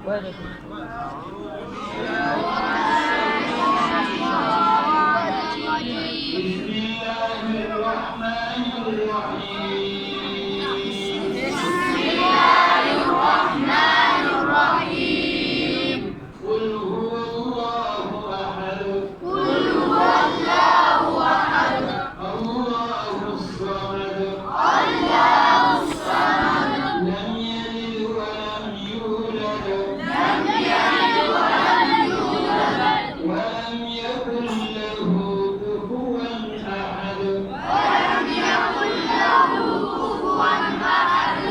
وارد. بسم الله الرحمن الرحيم. بسم الله الرحمن الرحيم. قل هو الله أحد. قل هو الله أحد. الله الصمد. الله الصمد. لم يلد ولم يولد. لم يلد ولم يولد. ولم يكن له كفوا أحد. ولم يكن له كفوا أحد.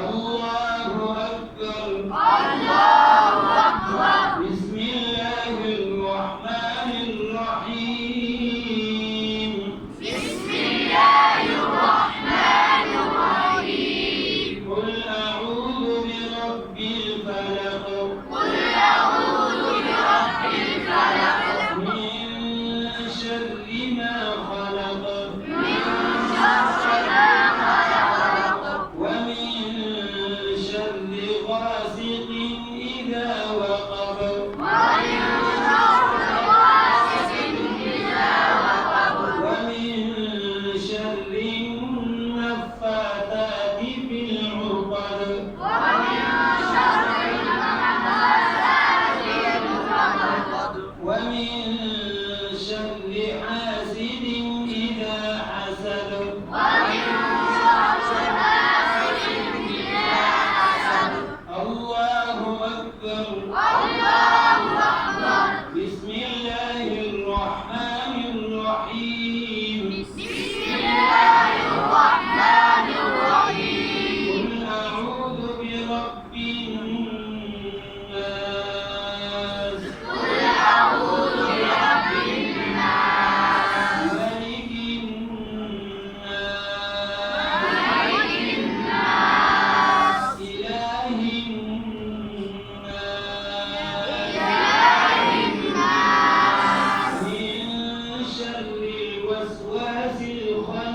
الله أكبر. الله أكبر. بسم الله الرحمن الرحيم. بسم الله الرحمن الرحيم. قل أعوذ برب الفلق. قل أعوذ برب الفلق. من شر ما خلق. من شر ما خلق. ومن شر غاسق إذا وقب. ومن شر غاسق إذا وقب. ومن شر النفاثات في العقد. ومن شر النفاثات في العقد. ومن شر حاسد إذا حسد. ومن شر حاسد إذا حسد. الله أكبر. الله أكبر. بسم الله الرحمن الرحيم. بسم الله الرحمن الرحيم. قل أعوذ برب الناس. قل أعوذ برب الناس. ملك الناس. ملك الناس. إله الناس. إله الناس. من شر الوسواس الخناس.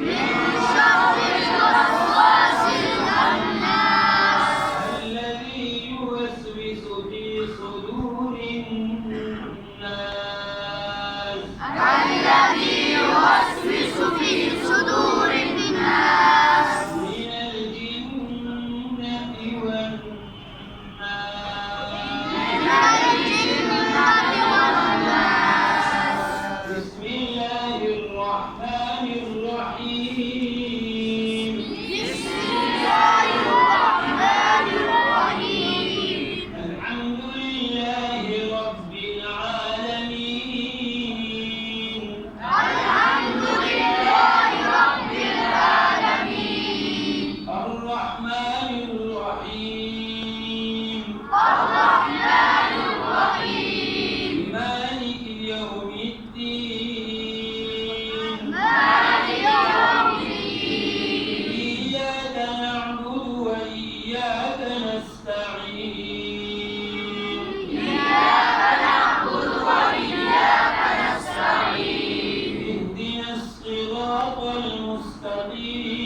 من شر الوسواس الخناس. الذي يوسوس في صدور الناس. الذي يوسوس في صدور الناس. من الجنة والناس. من الجنة والناس. بسم الله الرحمن الرحيم. بسم الله الرحمن الرحيم. الحمد لله رب العالمين. الحمد لله رب العالمين. الرحمن الرحيم. الرحمن الرحيم. مالك يوم الدين. مالك يوم الدين. إياك نعبد وإياك نستعين. إياك نعبد وإياك نستعين. اهدنا الصراط المستقيم.